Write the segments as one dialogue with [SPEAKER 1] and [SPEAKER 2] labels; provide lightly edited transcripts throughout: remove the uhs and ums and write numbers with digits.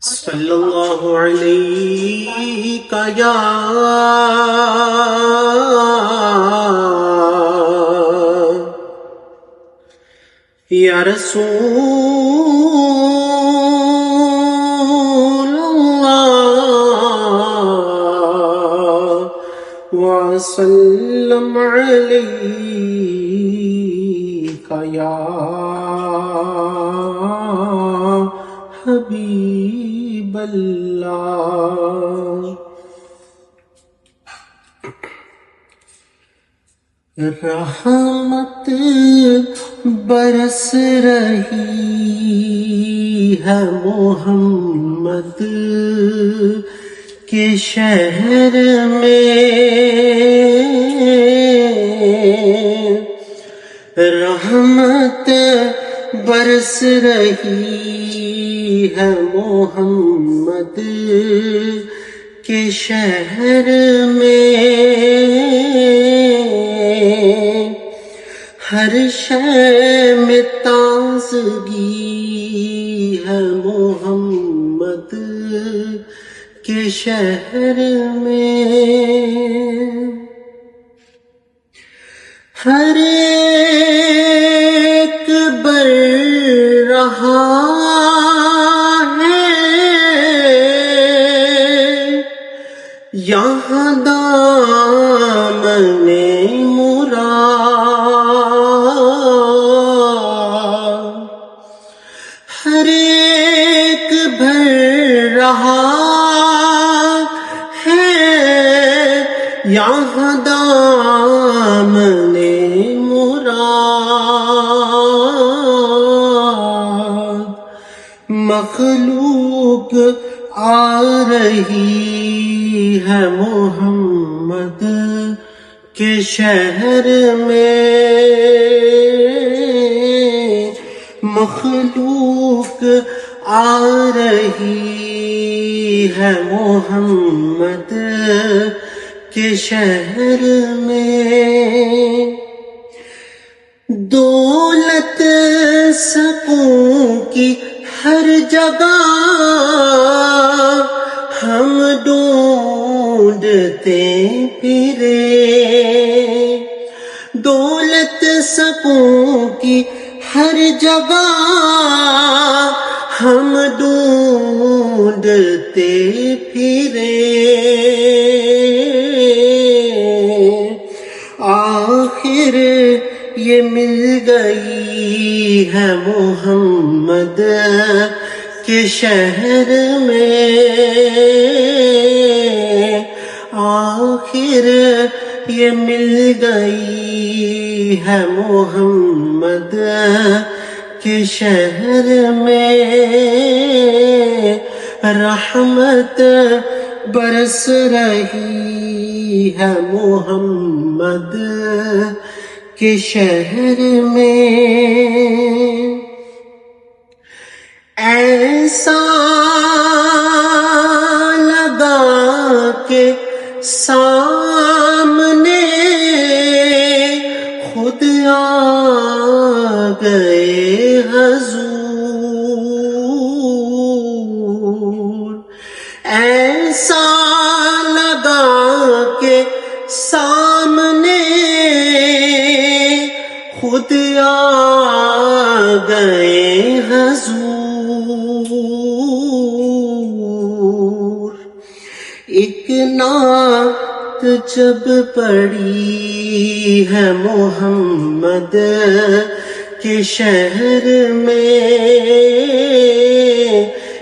[SPEAKER 1] صلی اللہ علیہ یا رسول اللہ وسلم علیک یا حبیب اللہ۔ رحمت برس رہی ہے محمد کے شہر میں، رحمت برس رہی ہے محمد کے شہر میں، ہر شے میں تازگی ہے محمد کے شہر میں، ہر ایک بر رہا ہے یہاں دامن مراد، ہر ایک بھر رہا ہے یہاں دامن مراد، مخلوق آ رہی ہے محمد کے شہر میں، مخلوق آ رہی ہے محمد کے شہر میں، دولت سکوں کی ہر جگہ ہم ڈھونڈتے پھرے، دولت سکوں کی ہر جگہ ہم ڈھونڈتے پھرے، آخر یہ مل گئی ہے محمد کے شہر میں، آخر یہ مل گئی ہے محمد کے شہر میں، رحمت برس رہی ہے محمد کے شہر میں، ایسا لگا کہ سامنے خود آ گئے حضور، ایسا لگا کہ سامنے خود آ گئے حضور، ایک نعت جب پڑھی ہے محمد کے شہر میں،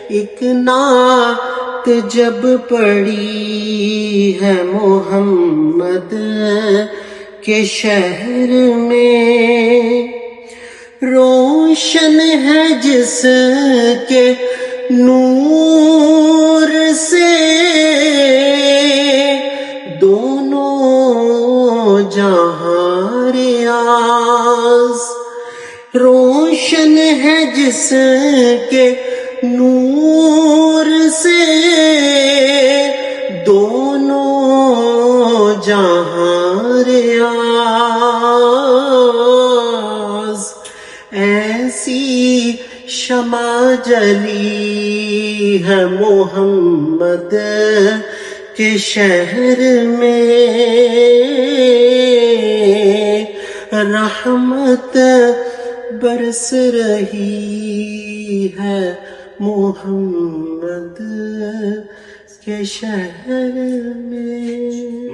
[SPEAKER 1] ایک نعت جب پڑھی ہے محمد کے شہر میں، روشن ہے جس کے نور سے دونوں جہاں ریاض، روشن ہے جس کے نور سے دونوں جہاں ریاض، ایسی شمع جلی ہے محمد کے شہر میں رحمت برس رہی ہے محمد کے شہر میں.